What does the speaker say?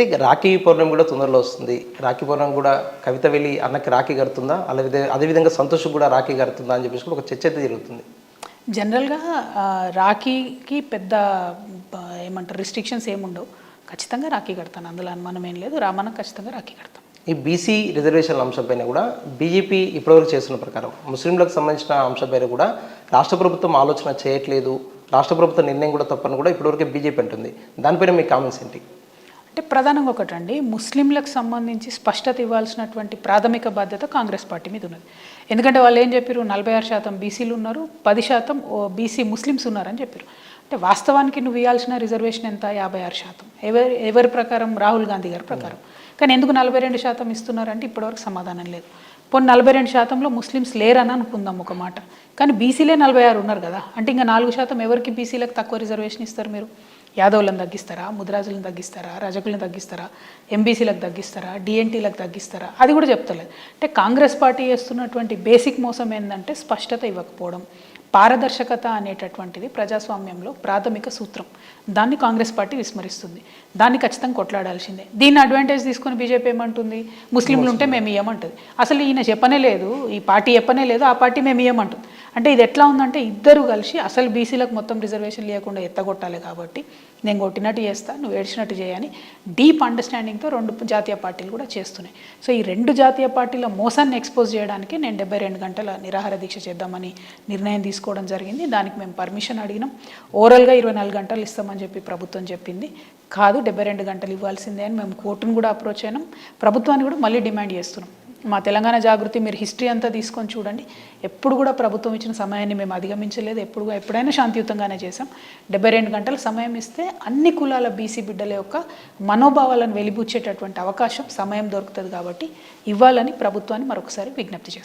అయితే రాఖీ పౌర్ణమి కూడా తొందరలో వస్తుంది. రాఖీ పౌర్ణమి కూడా కవిత వెళ్ళి అన్నకి రాఖీ కడుతుందా? అదేవిధంగా సంతోష్ కూడా రాఖీ కడుతుందా అని చెప్పేసి కూడా ఒక చర్చ అయితే జరుగుతుంది. జనరల్గా రాఖీకి పెద్ద ఏమంటారు రిస్ట్రిక్షన్స్ ఏముండవు. ఖచ్చితంగా రాఖీ కడతాను, అందులో అనుమానం ఏం లేదు. రామన్న ఖచ్చితంగా రాఖీ కడతాం. ఈ బీసీ రిజర్వేషన్ల అంశంపైన కూడా బీజేపీ ఇప్పటివరకు చేస్తున్న ప్రకారం ముస్లింలకు సంబంధించిన అంశంపైన కూడా రాష్ట్ర ప్రభుత్వం ఆలోచన చేయట్లేదు, రాష్ట్ర ప్రభుత్వ నిర్ణయం కూడా తప్పని కూడా ఇప్పటివరకు బీజేపీ అంటుంది. దానిపైన మీ కామెంట్స్ ఏంటి? అంటే ప్రధానంగా ఒకటండి, ముస్లింలకు సంబంధించి స్పష్టత ఇవ్వాల్సినటువంటి ప్రాథమిక బాధ్యత కాంగ్రెస్ పార్టీ మీద ఉన్నది. ఎందుకంటే వాళ్ళు ఏం చెప్పారు, 46% బీసీలు ఉన్నారు, 10% బీసీ ముస్లిమ్స్ ఉన్నారని చెప్పారు. అంటే వాస్తవానికి నువ్వు ఇవ్వాల్సిన రిజర్వేషన్ ఎంత? 56%. ఎవరి ప్రకారం? రాహుల్ గాంధీ గారి ప్రకారం. కానీ ఎందుకు 42% ఇస్తున్నారంటే ఇప్పటివరకు సమాధానం లేదు. పోనీ 42%లో ముస్లిమ్స్ లేరని అనుకుందాం ఒక మాట, కానీ బీసీలే 46 ఉన్నారు కదా. అంటే ఇంకా 4% ఎవరికి బీసీలకు తక్కువ రిజర్వేషన్ ఇస్తారు మీరు? యాదవులను తగ్గిస్తారా, ముద్రాజులను తగ్గిస్తారా, రజకులను తగ్గిస్తారా, ఎంబీసీలకు తగ్గిస్తారా, డిఎన్టీలకు తగ్గిస్తారా? అది కూడా చెప్తలేదు. అంటే కాంగ్రెస్ పార్టీ చేస్తున్నటువంటి బేసిక్ మోసం ఏంటంటే స్పష్టత ఇవ్వకపోవడం. పారదర్శకత అనేటటువంటిది ప్రజాస్వామ్యంలో ప్రాథమిక సూత్రం. దాన్ని కాంగ్రెస్ పార్టీ విస్మరిస్తుంది. దాన్ని ఖచ్చితంగా కొట్లాడాల్సిందే. దీన్ని అడ్వాంటేజ్ తీసుకుని బీజేపీ ఏమంటుంది, ముస్లింలు ఉంటే మేము ఇవ్వమంటుంది. అసలు ఈయన చెప్పనే లేదు, ఈ పార్టీ చెప్పనే లేదు, ఆ పార్టీ మేము ఇవ్వమంటుంది. అంటే ఇది ఎట్లా ఉందంటే ఇద్దరు కలిసి అసలు బీసీలకు మొత్తం రిజర్వేషన్ లేకుండా ఎత్తగొట్టాలి కాబట్టి నేను కొట్టినట్టు చేస్తా, నువ్వు ఏడ్చినట్టు చేయని డీప్ అండర్స్టాండింగ్తో 2 జాతీయ పార్టీలు కూడా చేస్తున్నాయి. సో ఈ 2 జాతీయ పార్టీల మోసాన్ని ఎక్స్పోజ్ చేయడానికి నేను 72 గంటల నిరాహార దీక్ష చేద్దామని నిర్ణయం తీసుకోవడం జరిగింది. దానికి మేము పర్మిషన్ అడిగినాం. ఓవరాల్గా 24 గంటలు ఇస్తామని చెప్పి ప్రభుత్వం చెప్పింది. కాదు, 72 గంటలు ఇవ్వాల్సిందే అని మేము కోర్టును కూడా అప్రోచ్ అయినాం. ప్రభుత్వాన్ని కూడా మళ్ళీ డిమాండ్ చేస్తున్నాం. మా తెలంగాణ జాగృతి మీరు హిస్టరీ అంతా తీసుకొని చూడండి, ఎప్పుడు కూడా ప్రభుత్వం ఇచ్చిన సమయాన్ని మేము అధిగమించలేదు. ఎప్పుడైనా శాంతియుతంగానే చేసాం. 72 గంటల సమయం ఇస్తే అన్ని కులాల బీసీ బిడ్డల యొక్క మనోభావాలను వెలిబుచ్చేటటువంటి అవకాశం, సమయం దొరుకుతుంది కాబట్టి ఇవ్వాలని ప్రభుత్వాన్ని మరొకసారి విజ్ఞప్తి చేస్తాం.